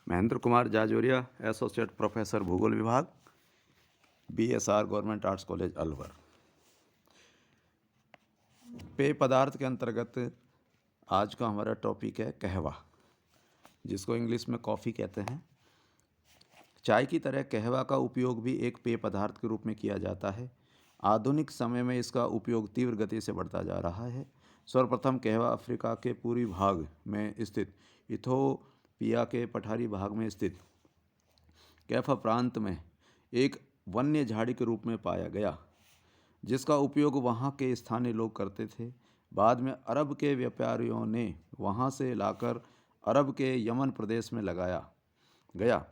Mahendra Kumar Jajoria, associate professor भूगोल विभाग, BSR government arts college Alwar. पेय पदार्थ के अंतर्गत आज का हमारा टॉपिक है कहवा, जिसको इंग्लिश में कॉफ़ी कहते हैं। चाय की तरह कहवा का उपयोग भी एक पेय पदार्थ के रूप में किया जाता है। आधुनिक समय में इसका उपयोग तीव्र गति से बढ़ता जा रहा है। सर्वप्रथम कहवा अफ्रीका के पूर्वी भाग में स्थित इथोपिया के पठारी भाग में स्थित कैफा प्रांत में एक वन्य झाड़ी के रूप में पाया गया, जिसका उपयोग वहाँ के स्थानीय लोग करते थे। बाद में अरब के व्यापारियों ने वहाँ से लाकर अरब के यमन प्रदेश में लगाया गया।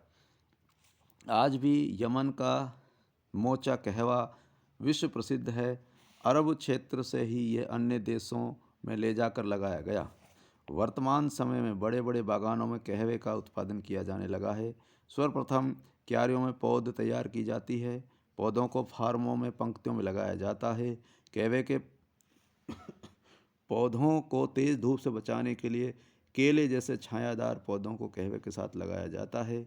आज भी यमन का मोचा कहवा विश्व प्रसिद्ध है। अरब क्षेत्र से ही यह अन्य देशों में ले जाकर लगाया गया। वर्तमान समय में बड़े बड़े बागानों में कहवे का उत्पादन किया जाने लगा है। सर्वप्रथम क्यारियों में पौध तैयार की जाती है। पौधों को फार्मों में पंक्तियों में लगाया जाता है। कहवे के पौधों को तेज़ धूप से बचाने के लिए केले जैसे छायादार पौधों को कहवे के साथ लगाया जाता है।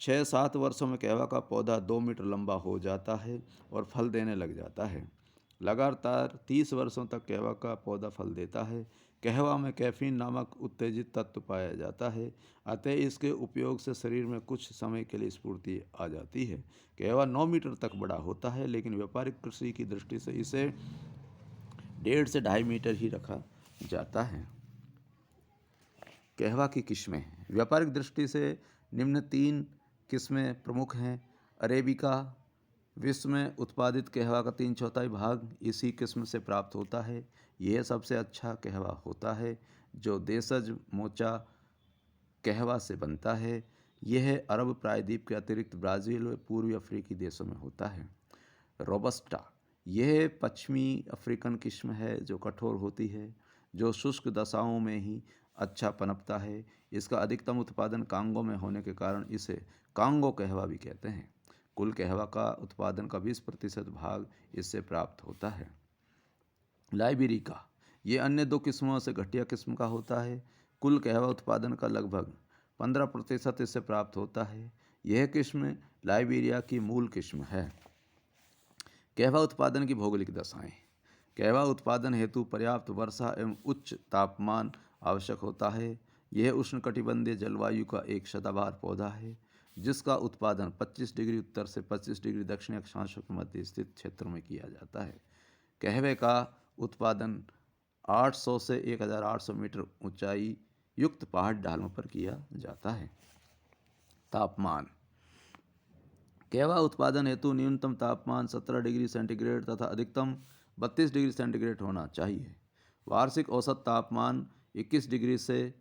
6-7 वर्षों में कहवा का पौधा 2 मीटर लंबा हो जाता है और फल देने लग जाता है। लगातार 30 वर्षों तक कहवा का पौधा फल देता है। कहवा में कैफीन नामक उत्तेजित तत्व पाया जाता है, अतः इसके उपयोग से शरीर में कुछ समय के लिए स्फूर्ति आ जाती है। कहवा 9 मीटर तक बड़ा होता है, लेकिन व्यापारिक कृषि की दृष्टि से इसे 1.5 से 2.5 मीटर ही रखा जाता है। कहवा की किस्में व्यापारिक दृष्टि से निम्न 3 किस्में प्रमुख हैं। अरेबिका, विश्व में उत्पादित कहवा का 3/4 भाग इसी किस्म से प्राप्त होता है। यह सबसे अच्छा कहवा होता है, जो देशज मोचा कहवा से बनता है। यह अरब प्रायद्वीप के अतिरिक्त ब्राज़ील व पूर्वी अफ्रीकी देशों में होता है। रोबस्टा, यह पश्चिमी अफ्रीकन किस्म है जो कठोर होती है, जो शुष्क दशाओं में ही अच्छा पनपता है। इसका अधिकतम उत्पादन कांगो में होने के कारण इसे कांगो कहवा भी कहते हैं। कुल कहवा का उत्पादन का 20% भाग इससे प्राप्त होता है। लाइबेरिका, ये अन्य 2 किस्मों से घटिया किस्म का होता है। कुल कहवा उत्पादन का लगभग 15% इससे प्राप्त होता है। यह किस्म लाइबेरिया की मूल किस्म है। कहवा उत्पादन की भौगोलिक दशाएं। कहवा उत्पादन हेतु पर्याप्त वर्षा एवं उच्च तापमान आवश्यक होता है। यह उष्णकटिबंधीय जलवायु का एक सदाबहार पौधा है, जिसका उत्पादन 25 डिग्री उत्तर से 25 डिग्री दक्षिण अक्षांशों के मध्य स्थित क्षेत्रों में किया जाता है। कहवे का उत्पादन 800 से 1800 मीटर ऊंचाई युक्त पहाड़ ढालों पर किया जाता है। तापमान। कहवा उत्पादन हेतु न्यूनतम तापमान 17 डिग्री सेंटीग्रेड तथा अधिकतम 32 डिग्री सेंटीग्रेड होना चाहिए। वार्षिक औसत तापमान 21 डिग्री से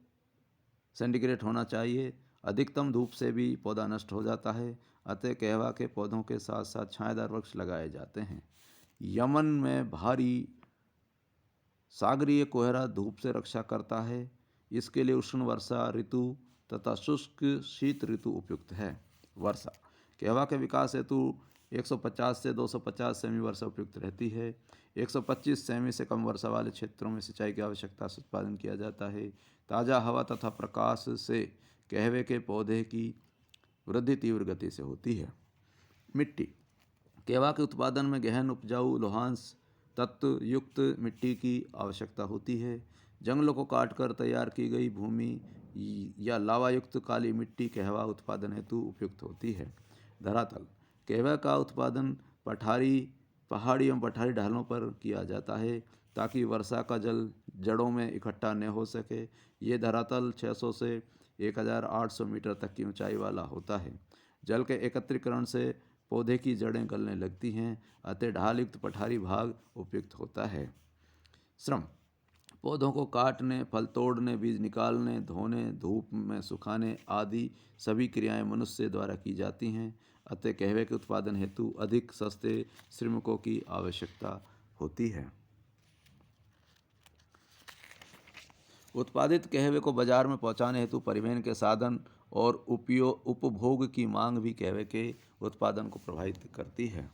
सेंटीग्रेड होना चाहिए। अधिकतम धूप से भी पौधा नष्ट हो जाता है, अतः कहवा के पौधों के साथ साथ छायादार वृक्ष लगाए जाते हैं। यमन में भारी सागरीय कोहरा धूप से रक्षा करता है। इसके लिए उष्ण वर्षा ऋतु तथा शुष्क शीत ऋतु उपयुक्त है। वर्षा। कहवा के विकास हेतु 150 से 250 सेमी वर्षा उपयुक्त रहती है। 125 सेमी से कम वर्षा वाले क्षेत्रों में सिंचाई की आवश्यकता से उत्पादन किया जाता है। ताज़ा हवा तथा प्रकाश से कहवे के पौधे की वृद्धि तीव्र गति से होती है। मिट्टी। कहवा के उत्पादन में गहन उपजाऊ लोहांश तत्व युक्त मिट्टी की आवश्यकता होती है। जंगलों को काटकर तैयार की गई भूमि या लावा युक्त काली मिट्टी कहवा उत्पादन हेतु उपयुक्त होती है। धरातल। कहवा का उत्पादन पहाड़ी एवं पठारी ढालों पर किया जाता है, ताकि वर्षा का जल जड़ों में इकट्ठा न हो सके। ये धरातल 600 से 1800 मीटर तक की ऊंचाई वाला होता है। जल के एकत्रीकरण से पौधे की जड़ें गलने लगती हैं, अतः ढाल युक्त पठारी भाग उपयुक्त होता है। श्रम। पौधों को काटने, फल तोड़ने, बीज निकालने, धोने, धूप में सुखाने आदि सभी क्रियाएं मनुष्य द्वारा की जाती हैं, अतः कहवे के उत्पादन हेतु अधिक सस्ते श्रमिकों की आवश्यकता होती है। उत्पादित कहवे को बाजार में पहुंचाने हेतु परिवहन के साधन और उपभोग की मांग भी कहवे के उत्पादन को प्रभावित करती है।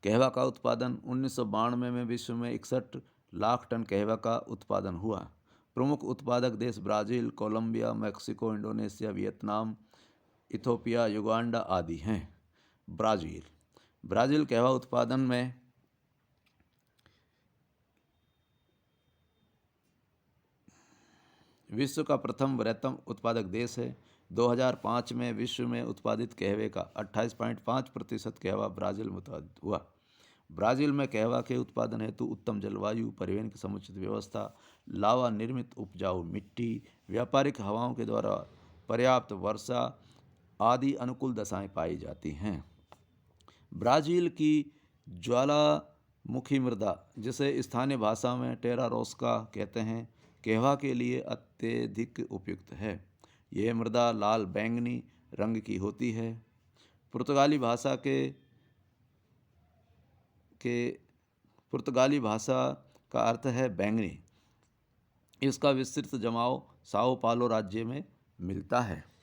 कहवा का उत्पादन 1992 में विश्व में 61 लाख टन कहवा का उत्पादन हुआ। प्रमुख उत्पादक देश Brazil, Colombia, Mexico, Indonesia, Vietnam, Ethiopia, Uganda आदि हैं। ब्राज़ील कहवा उत्पादन में विश्व का प्रथम बृहत्तम उत्पादक देश है। 2005 में विश्व में उत्पादित कहवे का 28.5% कहवा ब्राज़ील में उत्पादित हुआ। ब्राज़ील में कहवा के उत्पादन हेतु उत्तम जलवायु, परिवहन की समुचित व्यवस्था, लावा निर्मित उपजाऊ मिट्टी, व्यापारिक हवाओं के द्वारा पर्याप्त वर्षा आदि अनुकूल दशाएं पाई जाती हैं। ब्राज़ील की ज्वालामुखी मृदा, जिसे स्थानीय भाषा में टेरा रोस्का कहते हैं, कहवा के लिए अत्यधिक उपयुक्त है। यह मृदा लाल बैंगनी रंग की होती है। पुर्तगाली भाषा का अर्थ है बैंगनी। इसका विस्तृत जमाव साओ पालो राज्य में मिलता है।